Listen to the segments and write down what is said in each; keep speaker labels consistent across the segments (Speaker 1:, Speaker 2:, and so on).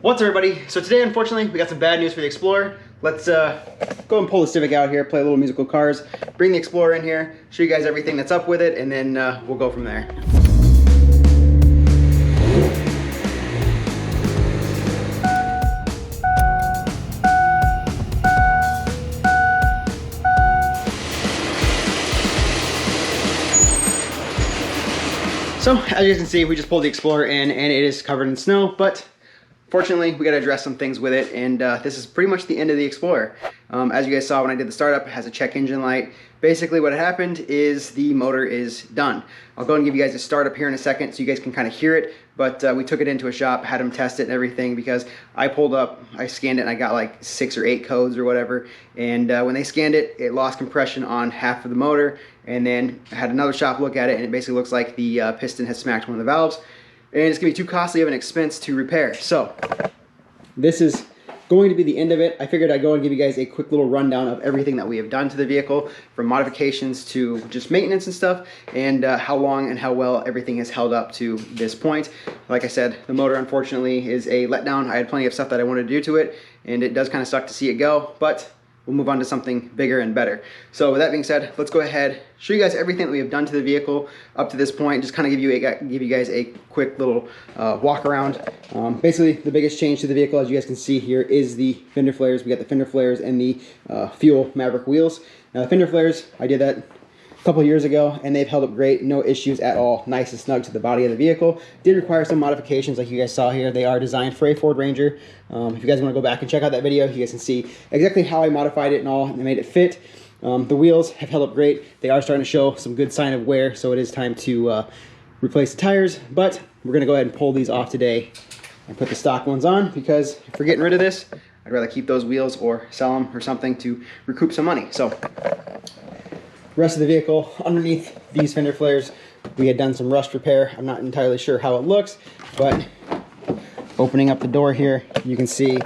Speaker 1: What's up, everybody? So today, unfortunately, we got some bad news for the Explorer. Let's go and pull the Civic out here, play a little musical cars, bring the Explorer in here, show you guys everything that's up with it, and then we'll go from there. So, as you guys can see, we just pulled the Explorer in and it is covered in snow, but fortunately, we got to address some things with it, and this is pretty much the end of the Explorer. As you guys saw when I did the startup, it has a check engine light. Basically, what happened is the motor is done. I'll go and give you guys a startup here in a second so you guys can kind of hear it, but we took it into a shop, had them test it and everything, because I pulled up, I scanned it, and I got like 6 or 8 codes or whatever, and when they scanned it, it lost compression on half of the motor, and then I had another shop look at it, and it basically looks like the piston has smacked one of the valves, and it's going to be too costly of an expense to repair. So this is going to be the end of it. I figured I'd go and give you guys a quick little rundown of everything that we have done to the vehicle, from modifications to just maintenance and stuff, and how long and how well everything has held up to this point. Like I said, the motor unfortunately is a letdown. I had plenty of stuff that I wanted to do to it, and it does kind of suck to see it go, but we'll move on to something bigger and better. So with that being said, let's go ahead, show you guys everything that we have done to the vehicle up to this point, just kind of give you guys a quick little walk around. Basically, the biggest change to the vehicle, as you guys can see here, is the fender flares. We got the fender flares and the Fuel Maverick wheels. Now the fender flares, I did that a couple years ago, and they've held up great, no issues at all, nice and snug to the body of the vehicle. Did require some modifications like you guys saw here. They are designed for a Ford Ranger. If you guys want to go back and check out that video, you guys can see exactly how I modified it and all, and made it fit. The wheels have held up great. They are starting to show some good sign of wear, so it is time to replace the tires, but we're going to go ahead and pull these off today and put the stock ones on, because if we're getting rid of this, I'd rather keep those wheels or sell them or something to recoup some money. So rest of the vehicle, underneath these fender flares, we had done some rust repair. I'm not entirely sure how it looks, but opening up the door here, you can see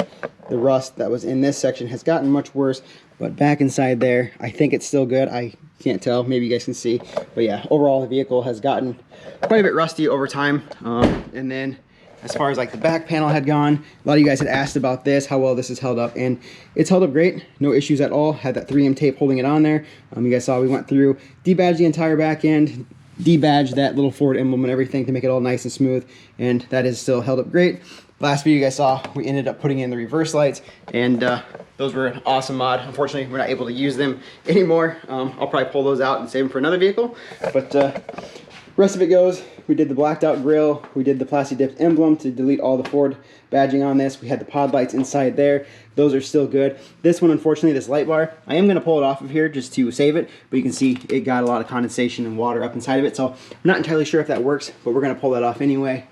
Speaker 1: the rust that was in this section has gotten much worse, but back inside there, I think it's still good. I can't tell, maybe you guys can see, but yeah, overall the vehicle has gotten quite a bit rusty over time. And then as far as like the back panel had gone, a lot of you guys had asked about this, how well this has held up, and it's held up great, no issues at all. Had that 3M tape holding it on there. You guys saw we went through, debadged the entire back end, debadged that little Ford emblem and everything to make it all nice and smooth, and that is still held up great. Last video you guys saw, we ended up putting in the reverse lights, and those were an awesome mod. Unfortunately, we're not able to use them anymore. I'll probably pull those out and save them for another vehicle, but rest of it goes, we did the blacked out grille, we did the plasti dipped emblem to delete all the Ford badging on this, we had the pod lights inside there, those are still good. This one, unfortunately, this light bar, I am going to pull it off of here just to save it, but you can see it got a lot of condensation and water up inside of it, so I'm not entirely sure if that works, but we're going to pull that off anyway.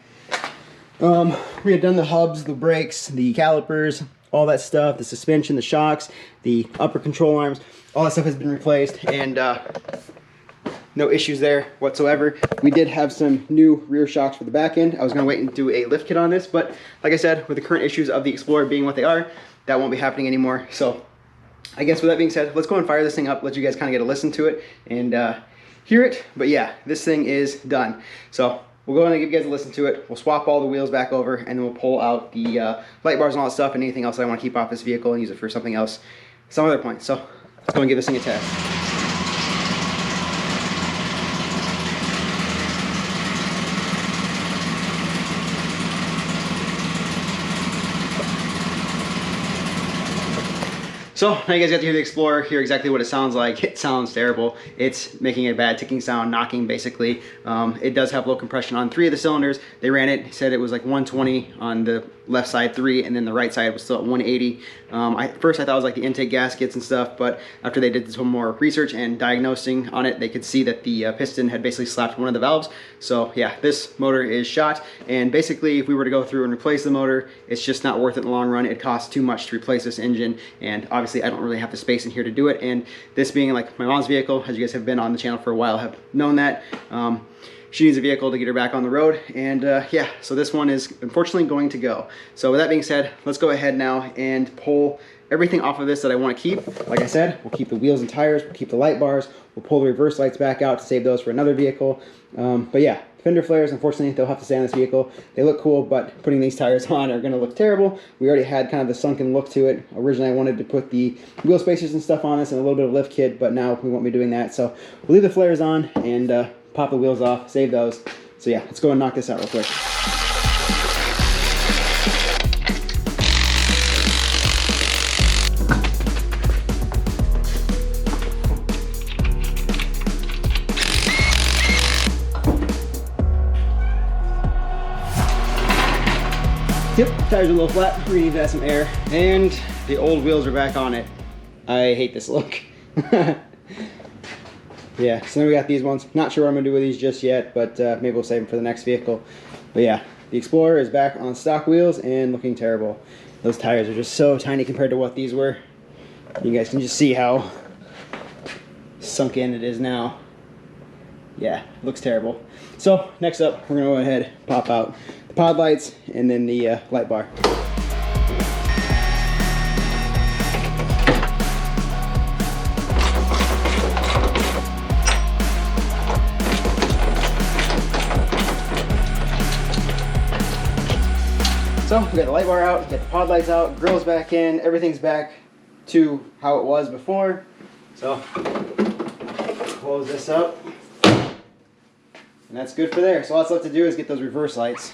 Speaker 1: We had done the hubs, the brakes, the calipers, all that stuff, the suspension, the shocks, the upper control arms, all that stuff has been replaced, and no issues there whatsoever. We did have some new rear shocks for the back end. I was going to wait and do a lift kit on this, but like I said, with the current issues of the Explorer being what they are, that won't be happening anymore. So I guess with that being said, let's go and fire this thing up, let you guys kind of get a listen to it and hear it. But yeah, this thing is done. So we'll go and give you guys a listen to it. We'll swap all the wheels back over, and then we'll pull out the light bars and all that stuff and anything else that I want to keep off this vehicle and use it for something else, some other point. So let's go and give this thing a test. So now you guys got to hear the Explorer, hear exactly what it sounds like. It sounds terrible. It's making a bad ticking sound, knocking basically. It does have low compression on 3 of the cylinders. They ran it, said it was like 120 on the left side 3, and then the right side was still at 180. First I thought it was like the intake gaskets and stuff, but after they did some more research and diagnosing on it, they could see that the piston had basically slapped one of the valves. So yeah, this motor is shot, and basically if we were to go through and replace the motor, it's just not worth it in the long run. It costs too much to replace this engine, and obviously I don't really have the space in here to do it, and this being like my mom's vehicle, as you guys have been on the channel for a while have known that, she needs a vehicle to get her back on the road, and yeah, so this one is unfortunately going to go. So with that being said, let's go ahead now and pull everything off of this that I want to keep. Like I said, we'll keep the wheels and tires, we'll keep the light bars, we'll pull the reverse lights back out to save those for another vehicle. But yeah, fender flares, unfortunately, they'll have to stay on this vehicle. They look cool, but putting these tires on are going to look terrible. We already had kind of the sunken look to it. Originally, I wanted to put the wheel spacers and stuff on this and a little bit of lift kit, but now we won't be doing that. So we'll leave the flares on and pop the wheels off, save those. So yeah, let's go and knock this out real quick. Yep, tires are a little flat. We need to add some air. And the old wheels are back on it. I hate this look. Yeah, so then we got these ones. Not sure what I'm going to do with these just yet, but maybe we'll save them for the next vehicle. But yeah, the Explorer is back on stock wheels and looking terrible. Those tires are just so tiny compared to what these were. You guys can just see how sunk in it is now. Yeah, looks terrible. So next up, we're going to go ahead and pop out the pod lights and then the light bar. So we got the light bar out, get the pod lights out, grill's back in, everything's back to how it was before. So close this up. And that's good for there. So all that's left to do is get those reverse lights.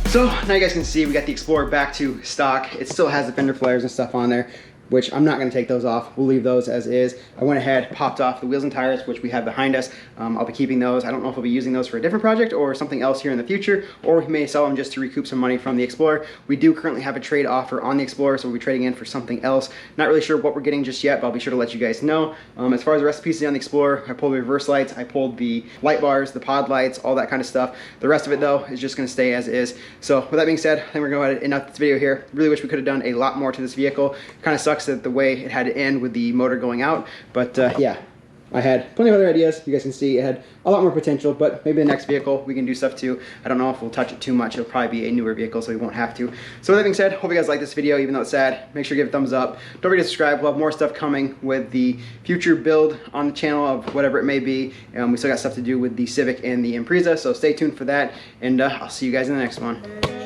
Speaker 1: So now you guys can see we got the Explorer back to stock. It still has the fender flares and stuff on there, which I'm not going to take those off. We'll leave those as is. I went ahead, popped off the wheels and tires, which we have behind us. I'll be keeping those. I don't know if I'll be using those for a different project or something else here in the future, or we may sell them just to recoup some money from the Explorer. We do currently have a trade offer on the Explorer, so we'll be trading in for something else. Not really sure what we're getting just yet, but I'll be sure to let you guys know. As far as the rest of the pieces on the Explorer, I pulled the reverse lights, I pulled the light bars, the pod lights, all that kind of stuff. The rest of it though is just going to stay as is. So with that being said, I think we're going to go ahead and end up this video here. Really wish we could have done a lot more to this vehicle. Kind of sucks that the way it had to end with the motor going out, but yeah, I had plenty of other ideas. You guys can see it had a lot more potential, but maybe the next vehicle we can do stuff too. I don't know if we'll touch it too much. It'll probably be a newer vehicle, so we won't have to. So with that being said, hope you guys like this video, even though it's sad. Make sure you give it a thumbs up. Don't forget to subscribe. We'll have more stuff coming with the future build on the channel of whatever it may be. We still got stuff to do with the Civic and the Impreza, so stay tuned for that, and I'll see you guys in the next one.